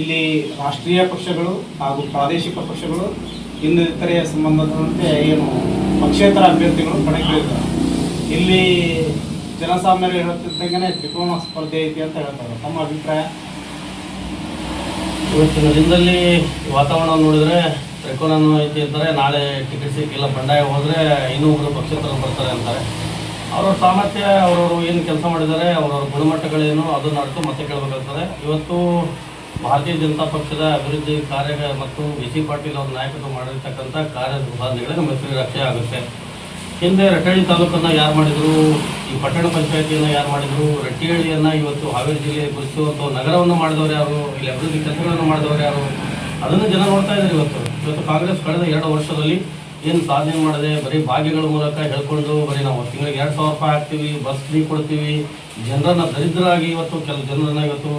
ಇಲ್ಲಿ ರಾಷ್ಟ್ರೀಯ ಪಕ್ಷಗಳು ಹಾಗೂ ಪ್ರಾದೇಶಿಕ ಪಕ್ಷಗಳು ಇನ್ನಿತರೆ ಸಂಬಂಧದಂತೆ ಏನು ಪಕ್ಷೇತರ ಅಭ್ಯರ್ಥಿಗಳು ಕಣಕ್ಕಿಳಿದ್ದಾರೆ. ಇಲ್ಲಿ ಜನಸಾಮಾನ್ಯರು ಹೇಳುತ್ತಿದ್ದಂಗೆ ತ್ರಿಕೋನ ಸ್ಪರ್ಧೆ ಐತಿ ಅಂತ ಹೇಳ್ತಾರೆ. ತಮ್ಮ ಅಭಿಪ್ರಾಯ? ಇವತ್ತಿನ ದಿನದಲ್ಲಿ ವಾತಾವರಣ ನೋಡಿದರೆ ತ್ರಿಕೋನನೂ ಐತಿ ಅಂತಾರೆ. ನಾಳೆ ಟಿಕೆಟ್ ಸಿಕ್ಕಿಲ್ಲ ಬಂಡಾಯ ಹೋದರೆ ಇನ್ನೊಬ್ಬರು ಪಕ್ಷೇತರ ಬರ್ತಾರೆ ಅಂತಾರೆ. ಅವರ ಸಾಮರ್ಥ್ಯ, ಅವರವರು ಏನು ಕೆಲಸ ಮಾಡಿದ್ದಾರೆ, ಅವರವ್ರ ಗುಣಮಟ್ಟಗಳೇನು ಅದನ್ನು ಅರ್ಥ ಮತ್ತೆ ಕೇಳಬೇಕಾಗ್ತದೆ. ಇವತ್ತು ಭಾರತೀಯ ಜನತಾ ಪಕ್ಷದ ಅಭಿವೃದ್ಧಿ ಕಾರ್ಯ ಮತ್ತು ವಿ.ಸಿ. ಪಾಟೀಲ್ ಅವರ ನಾಯಕತ್ವ ಮಾಡಿರ್ತಕ್ಕಂಥ ಕಾರ್ಯ ಸಾಧನೆಗಳೇ ನಮ್ಮ ಹೆಸರು ರಕ್ಷೆ ಆಗುತ್ತೆ. ಹಿಂದೆ ರಟ್ಟಹಳ್ಳಿ ತಾಲೂಕನ್ನು ಯಾರು ಮಾಡಿದರು, ಈ ಪಟ್ಟಣ ಪಂಚಾಯತಿಯನ್ನು ಯಾರು ಮಾಡಿದರು, ರಟ್ಟಿಹಳ್ಳಿಯನ್ನು ಇವತ್ತು ಹಾವೇರಿ ಜಿಲ್ಲೆ ಗುರುತಿಸುವಂಥ ನಗರವನ್ನು ಮಾಡಿದವರು ಯಾರು, ಇಲ್ಲಿ ಅಭಿವೃದ್ಧಿ ಕೆಲಸಗಳನ್ನು ಮಾಡಿದವರು ಯಾರು, ಅದನ್ನು ಜನ ನೋಡ್ತಾ ಇದ್ದಾರೆ. ಇವತ್ತು ಕಾಂಗ್ರೆಸ್ ಕಳೆದ 2 ವರ್ಷದಲ್ಲಿ ಏನು ಸಾಧನೆ ಮಾಡಿದೆ, ಬರೀ ಭಾಗ್ಯಗಳ ಮೂಲಕ ಹೇಳ್ಕೊಂಡು ಬರೀ ನಾವು ತಿಂಗಳಿಗೆ 2,000 ರೂಪಾಯಿ ಹಾಕ್ತೀವಿ, ಬಸ್ ಫ್ರೀ ಕೊಡ್ತೀವಿ, ಜನರನ್ನು ದರಿದ್ರರಾಗಿ ಇವತ್ತು ಕೆಲವು ಜನರನ್ನು ಇವತ್ತು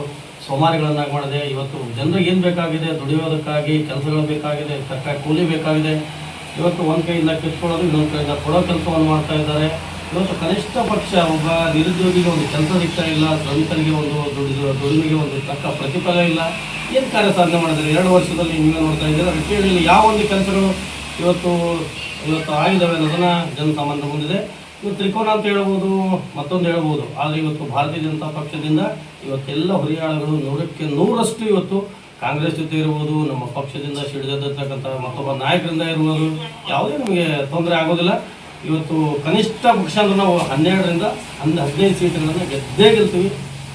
ಸೋಮಾರಿಗಳನ್ನಾಗಿ ಮಾಡಿದೆ. ಇವತ್ತು ಜನರಿಗೆ ಏನು ಬೇಕಾಗಿದೆ, ದುಡಿಯೋದಕ್ಕಾಗಿ ಕೆಲಸಗಳು ಬೇಕಾಗಿದೆ, ಸರ್ಕಾರಿ ಕೂಲಿ ಬೇಕಾಗಿದೆ. ಇವತ್ತು ಒಂದು ಕೈಯಿಂದ ಕಿತ್ಕೊಳ್ಳೋದು, ಇನ್ನೊಂದು ಕೈಯಿಂದ ಕೊಡೋ ಕೆಲಸವನ್ನು ಮಾಡ್ತಾ ಇದ್ದಾರೆ. ಇವತ್ತು ಕನಿಷ್ಠ ಪಕ್ಷ ಒಬ್ಬ ನಿರುದ್ಯೋಗಿಗೆ ಒಂದು ಕೆಲಸ ಸಿಗ್ತಾ ಇಲ್ಲ, ಶ್ರಮಿಕರಿಗೆ ಒಂದು ದುಡಿಮೆಗೆ ಒಂದು ತಕ್ಕ ಪ್ರತಿಫಲ ಇಲ್ಲ. ಏನು ಕಾರ್ಯ ಸಾಧನೆ ಮಾಡಿದ್ದಾರೆ 2 ವರ್ಷದಲ್ಲಿ? ನೀವೇ ನೋಡ್ತಾ ಇದ್ದೀರಾ. ರಟ್ಟಿಹಳ್ಳಿಯಲ್ಲಿ ಯಾವ ಒಂದು ಕೆಲಸಗಳು ಇವತ್ತು ಆಗಿದ್ದಾವೆ ಅನ್ನೋದನ್ನು ಜನಸಾಮಾನ್ಯ ಮುಂದಿದೆ. ಇವತ್ತು ತ್ರಿಕೋನ ಅಂತ ಹೇಳ್ಬೋದು, ಮತ್ತೊಂದು ಹೇಳ್ಬೋದು. ಆದರೆ ಇವತ್ತು ಭಾರತೀಯ ಜನತಾ ಪಕ್ಷದಿಂದ ಇವತ್ತೆಲ್ಲ ಹುರಿಯಾಳುಗಳು 100ಕ್ಕೆ 100ರಷ್ಟು ಇವತ್ತು ಕಾಂಗ್ರೆಸ್ ಜೊತೆ ಇರ್ಬೋದು, ನಮ್ಮ ಪಕ್ಷದಿಂದ ಸಿಡಿದಿರ್ತಕ್ಕಂಥ ಮತ್ತೊಬ್ಬ ನಾಯಕರಿಂದ ಇರ್ಬೋದು, ಯಾವುದೇ ನಮಗೆ ತೊಂದರೆ ಆಗೋದಿಲ್ಲ. ಇವತ್ತು ಕನಿಷ್ಠ ಪಕ್ಷ ಅಂದ್ರೆ ನಾವು 12ರಿಂದ 15 ಸೀಟುಗಳನ್ನು ಗೆದ್ದೇ ಗೆಲ್ತೀವಿ.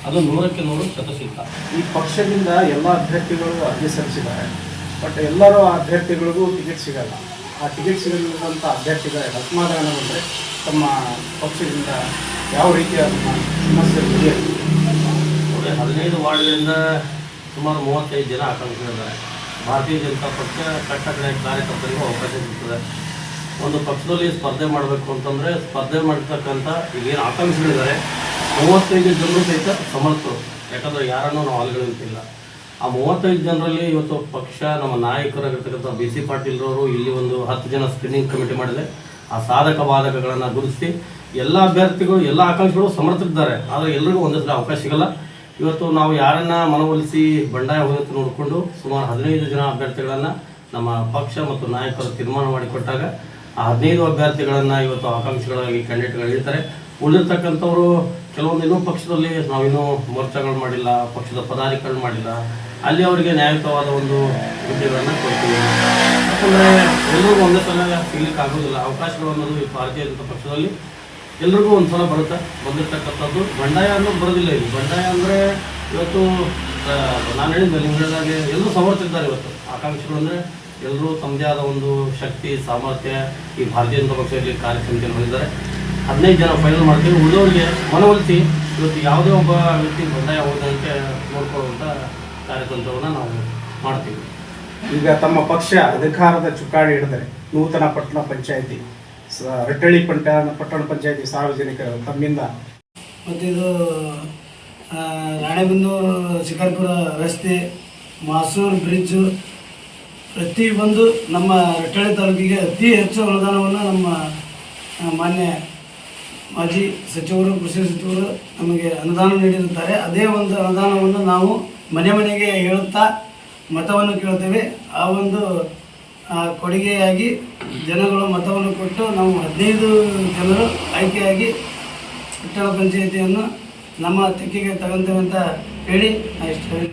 ಅದು 100ಕ್ಕೆ 100 ಶತಸಿದ್ಧ. ಈ ಪಕ್ಷದಿಂದ ಎಲ್ಲ ಅಭ್ಯರ್ಥಿಗಳು ಅರ್ಜಿ ಸಲ್ಲಿಸಿದ್ದಾರೆ. ಬಟ್ ಎಲ್ಲರೂ ಅಭ್ಯರ್ಥಿಗಳಿಗೂ ಟಿಕೆಟ್ ಸಿಗಲ್ಲ. ಆ ಟಿಕೆಟ್ ಸಿಗಲಿರುವಂಥ ಅಭ್ಯರ್ಥಿಗಳ ಅಸಮಾಧಾನಗೊಂಡ್ರೆ ತಮ್ಮ ಪಕ್ಷದಿಂದ ಯಾವ ರೀತಿಯ ಸಮಸ್ಯೆ ಬಗೆಹರಿಯುತ್ತೆ? 15 ವಾರ್ಡ್ಗಳಿಂದ ಸುಮಾರು 35 ಜನ ಆಕಾಂಕ್ಷಿಗಳಿದ್ದಾರೆ. ಭಾರತೀಯ ಜನತಾ ಪಕ್ಷ ಕಟ್ಟಕಡೆ ಕಾರ್ಯಕರ್ತರಿಗೂ ಅವಕಾಶ ಸಿಗ್ತದೆ. ಒಂದು ಪಕ್ಷದಲ್ಲಿ ಸ್ಪರ್ಧೆ ಮಾಡಬೇಕು ಅಂತಂದರೆ ಸ್ಪರ್ಧೆ ಮಾಡ್ತಕ್ಕಂಥ ಈಗೇನು ಆಕಾಂಕ್ಷಿಗಳಿದ್ದಾರೆ 35 ಜನರು ಸಹಿತ ಸಮರ್ಥರು. ಯಾಕಂದರೆ ಯಾರನ್ನೂ ನಾವು ಹಾಲ್ಗಳಿಂತಿಲ್ಲ. ಆ 35 ಜನರಲ್ಲಿ ಇವತ್ತು ಪಕ್ಷ ನಮ್ಮ ನಾಯಕರಾಗಿರ್ತಕ್ಕಂಥ ಬಿ.ಸಿ. ಪಾಟೀಲ್ರವರು ಇಲ್ಲಿ ಒಂದು 10 ಜನ ಸ್ಕ್ರೀನಿಂಗ್ ಕಮಿಟಿ ಮಾಡಿದೆ. ಆ ಸಾಧಕ ಬಾಧಕಗಳನ್ನು ಗುರುತಿಸಿ ಎಲ್ಲ ಅಭ್ಯರ್ಥಿಗಳು, ಎಲ್ಲ ಆಕಾಂಕ್ಷಿಗಳು ಸಮರ್ಥರಿದ್ದಾರೆ. ಆದರೆ ಎಲ್ಲರಿಗೂ ಒಂದೇ ಸಲ ಅವಕಾಶ ಸಿಗಲ್ಲ. ಇವತ್ತು ನಾವು ಯಾರನ್ನು ಮನವೊಲಿಸಿ ಬಂಡಾಯ ಹೋಗುತ್ತೆ ನೋಡಿಕೊಂಡು ಸುಮಾರು 15 ಜನ ಅಭ್ಯರ್ಥಿಗಳನ್ನು ನಮ್ಮ ಪಕ್ಷ ಮತ್ತು ನಾಯಕರು ತೀರ್ಮಾನ ಮಾಡಿಕೊಟ್ಟಾಗ ಆ 15 ಅಭ್ಯರ್ಥಿಗಳನ್ನು ಇವತ್ತು ಆಕಾಂಕ್ಷಿಗಳಾಗಿ ಕ್ಯಾಂಡಿಡೇಟ್ಗಳು ಇರ್ತಾರೆ. ಉಳಿದಿರ್ತಕ್ಕಂಥವರು ಕೆಲವೊಂದು ಇನ್ನೂ ಪಕ್ಷದಲ್ಲಿ ನಾವಿನ್ನೂ ಮೋರ್ಚಾಗಳು ಮಾಡಿಲ್ಲ, ಪಕ್ಷದ ಪದಾಧಿಕಾರಿಗಳು ಮಾಡಿಲ್ಲ, ಅಲ್ಲಿ ಅವರಿಗೆ ನ್ಯಾಯಯುತವಾದ ಒಂದು ಹುದ್ದೆಗಳನ್ನು ಕೊಡ್ತೀವಿ. ಯಾಕಂದರೆ ಎಲ್ಲರಿಗೂ ಒಂದೇ ಸಲ ಸಿಗ್ಲಿಕ್ಕೆ ಆಗೋದಿಲ್ಲ. ಅವಕಾಶಗಳು ಅನ್ನೋದು ಈ ಭಾರತೀಯ ಜನತಾ ಪಕ್ಷದಲ್ಲಿ ಎಲ್ರಿಗೂ ಒಂದು ಸಲ ಬರುತ್ತೆ. ಬಂದಿರತಕ್ಕಂಥದ್ದು ಬಂಡಾಯ ಅನ್ನೋದು ಬರೋದಿಲ್ಲ. ಇಲ್ಲಿ ಬಂಡಾಯ ಅಂದರೆ ಇವತ್ತು ನಾನು ಹೇಳಿದ್ದೆ, ನೀವು ಹೇಳಿದಾಗೆ ಎಲ್ಲರೂ ಸಮರ್ಥಿದ್ದಾರೆ. ಇವತ್ತು ಆಕಾಂಕ್ಷಿಗಳು ಅಂದರೆ ಎಲ್ಲರೂ ತಮ್ಮದೇ ಆದ ಒಂದು ಶಕ್ತಿ ಸಾಮರ್ಥ್ಯ ಈ ಭಾರತೀಯ ಜನತಾ ಪಕ್ಷದಲ್ಲಿ ಕಾರ್ಯಸಮಿತಿಯನ್ನು ಹೊಂದಿದ್ದಾರೆ. 15 ಜನ ಫೈನಲ್ ಮಾಡ್ತೀವಿ. ಉಳಿದವರಿಗೆ ಮನವೊಲಿಸಿ ಇವತ್ತು ಯಾವುದೇ ಒಬ್ಬ ವ್ಯಕ್ತಿ ಬಂಡಾಯ ಹೋದಂತೆ ನೋಡ್ಕೊಳ್ಳುವಂಥ ಕಾರ್ಯತಂತ್ರವನ್ನು ನಾವು ಮಾಡ್ತೀವಿ. ಈಗ ತಮ್ಮ ಪಕ್ಷ ಅಧಿಕಾರದ ಚುಕ್ಕಾಣಿ ಹಿಡಿದರೆ ನೂತನ ಪಟ್ಟಣ ಪಂಚಾಯಿತಿ, ರಟ್ಟಹಳ್ಳಿ ಪಟ್ಟಣ ಪಂಚಾಯಿತಿ ಸಾರ್ವಜನಿಕರು ತಮ್ಮಿಂದ ಮತ್ತು ಇದು ರಾಣೆಬೆನ್ನೂರು ಶಿಕಾರಿಪುರ ರಸ್ತೆ, ಮಾಸೂರು ಬ್ರಿಡ್ಜು, ಪ್ರತಿಯೊಂದು ನಮ್ಮ ರಟ್ಟಹಳ್ಳಿ ತಾಲೂಕಿಗೆ ಅತಿ ಹೆಚ್ಚು ಅನುದಾನವನ್ನು ನಮ್ಮ ಮಾನ್ಯ ಮಾಜಿ ಸಚಿವರು, ಕೃಷಿ ಸಚಿವರು ನಮಗೆ ಅನುದಾನ ನೀಡಿರುತ್ತಾರೆ. ಅದೇ ಒಂದು ಅನುದಾನವನ್ನು ನಾವು ಮನೆ ಮನೆಗೆ ಹೇಳುತ್ತಾ ಮತವನ್ನು ಕೇಳ್ತೇವೆ. ಆ ಒಂದು ಕೊಡುಗೆಯಾಗಿ ಜನಗಳು ಮತವನ್ನು ಕೊಟ್ಟು ನಾವು 15 ಜನರು ಆಯ್ಕೆಯಾಗಿ ಪಟ್ಟಣ ಪಂಚಾಯಿತಿಯನ್ನು ನಮ್ಮ ತೆಕ್ಕೆಗೆ ತಗೊಂತೇವೆ ಅಂತ ಹೇಳಿ ನಾನು ಇಷ್ಟ